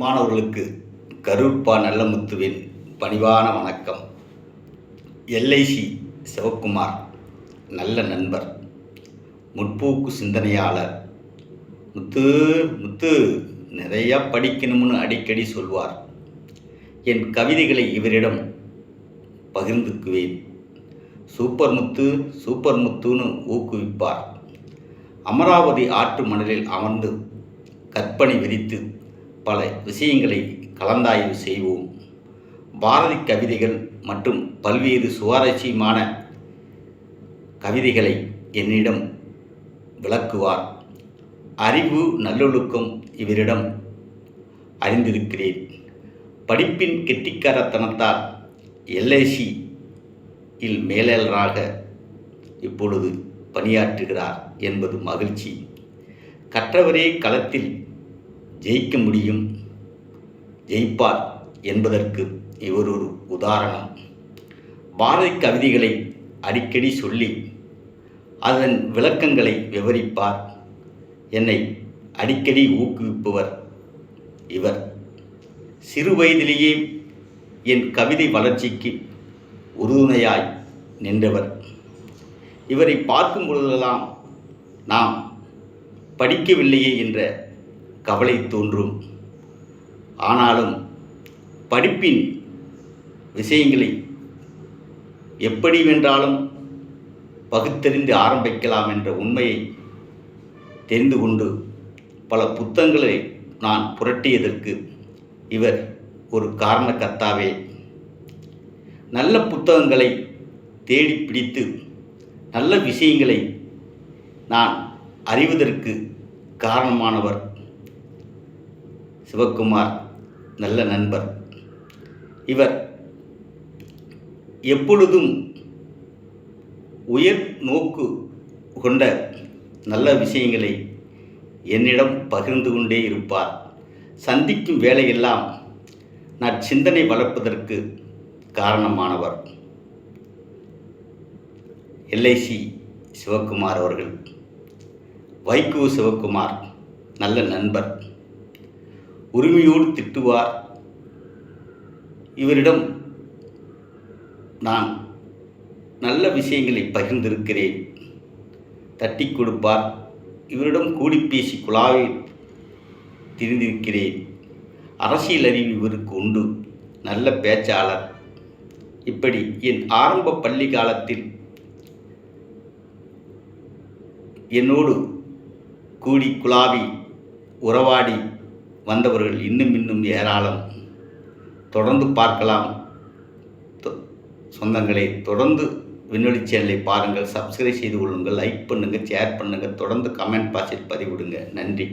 மாணவர்களுக்கு கரூர்பா நல்லமுத்துவின் பணிவான வணக்கம். எல்ஐசி சிவக்குமார் நல்ல நண்பர், முற்போக்கு சிந்தனையாளர். முத்து முத்து நிறையா படிக்கணும்னு அடிக்கடி சொல்வார். என் கவிதைகளை இவரிடம் பகிர்ந்துக்குவேன். சூப்பர் முத்துன்னு ஊக்குவிப்பார். அமராவதி ஆற்று மணலில் அமர்ந்து கற்பனை விரித்து பல விஷயங்களை கலந்தாய்வு செய்வோம். பாரதி கவிதைகள் மற்றும் பல்வேறு சுவாரஸ்யமான கவிதைகளை என்னிடம் விளக்குவார். அறிவு நல்லொழுக்கம் இவரிடம் அறிந்திருக்கிறேன். படிப்பின் கெட்டிக்காரத்தனத்தால் எல்ஐசியில் மேலாளராக இப்பொழுது பணியாற்றுகிறார் என்பது மகிழ்ச்சி. கற்றவரே களத்தில் ஜெயிக்க முடியும், ஜெயிப்பார் என்பதற்கு இவர் ஒரு உதாரணம். பாரதி கவிதைகளை அடிக்கடி சொல்லி அதன் விளக்கங்களை விவரிப்பார். என்னை அடிக்கடி ஊக்குவிப்பவர் இவர். சிறு வயதிலேயே என் கவிதை வளர்ச்சிக்கு உறுதுணையாய் நின்றவர். இவரை பார்க்கும் பொழுதெல்லாம் நாம் படிக்கவில்லையே என்ற கவலை தோன்றும். ஆனாலும் படிப்பின் விஷயங்களை எப்படி வென்றாலும் பகுத்தறிந்து ஆரம்பிக்கலாம் என்ற உண்மையை தெரிந்து கொண்டு பல புத்தகங்களை நான் புரட்டியதற்கு இவர் ஒரு காரணக்கர்த்தாவே. நல்ல புத்தகங்களை தேடி பிடித்து நல்ல விஷயங்களை நான் அறிவதற்கு காரணமானவர் சிவக்குமார் நல்ல நண்பர். இவர் எப்பொழுதும் உயர் நோக்கு கொண்ட நல்ல விஷயங்களை என்னிடம் பகிர்ந்து கொண்டே இருப்பார். சந்திக்கும் வேலையெல்லாம் நான் சிந்தனை வளர்ப்பதற்கு காரணமானவர் எல்ஐசி சிவக்குமார் அவர்கள். வைகோ சிவக்குமார் நல்ல நண்பர், உரிமையோடு திட்டுவார். இவரிடம் நான் நல்ல விஷயங்களை பகிர்ந்திருக்கிறேன். தட்டி கொடுப்பார். இவரிடம் கூடி பேசி குழாவை திரிந்திருக்கிறேன். அரசியல் அறிவு இவருக்கு உண்டு, நல்ல பேச்சாளர். இப்படி என் ஆரம்ப பள்ளி காலத்தில் என்னோடு கூடி குழாவி உறவாடி வந்தவர்கள் இன்னும் ஏராளம். தொடர்ந்து பார்க்கலாம் சொந்தங்களை. தொடர்ந்து விண்வெளி சேனலை பாருங்கள், சப்ஸ்கிரைப் செய்து கொள்ளுங்கள், லைக் பண்ணுங்கள், ஷேர் பண்ணுங்கள், தொடர்ந்து கமெண்ட் பாக்ஸில் பதிவிடுங்க. நன்றி.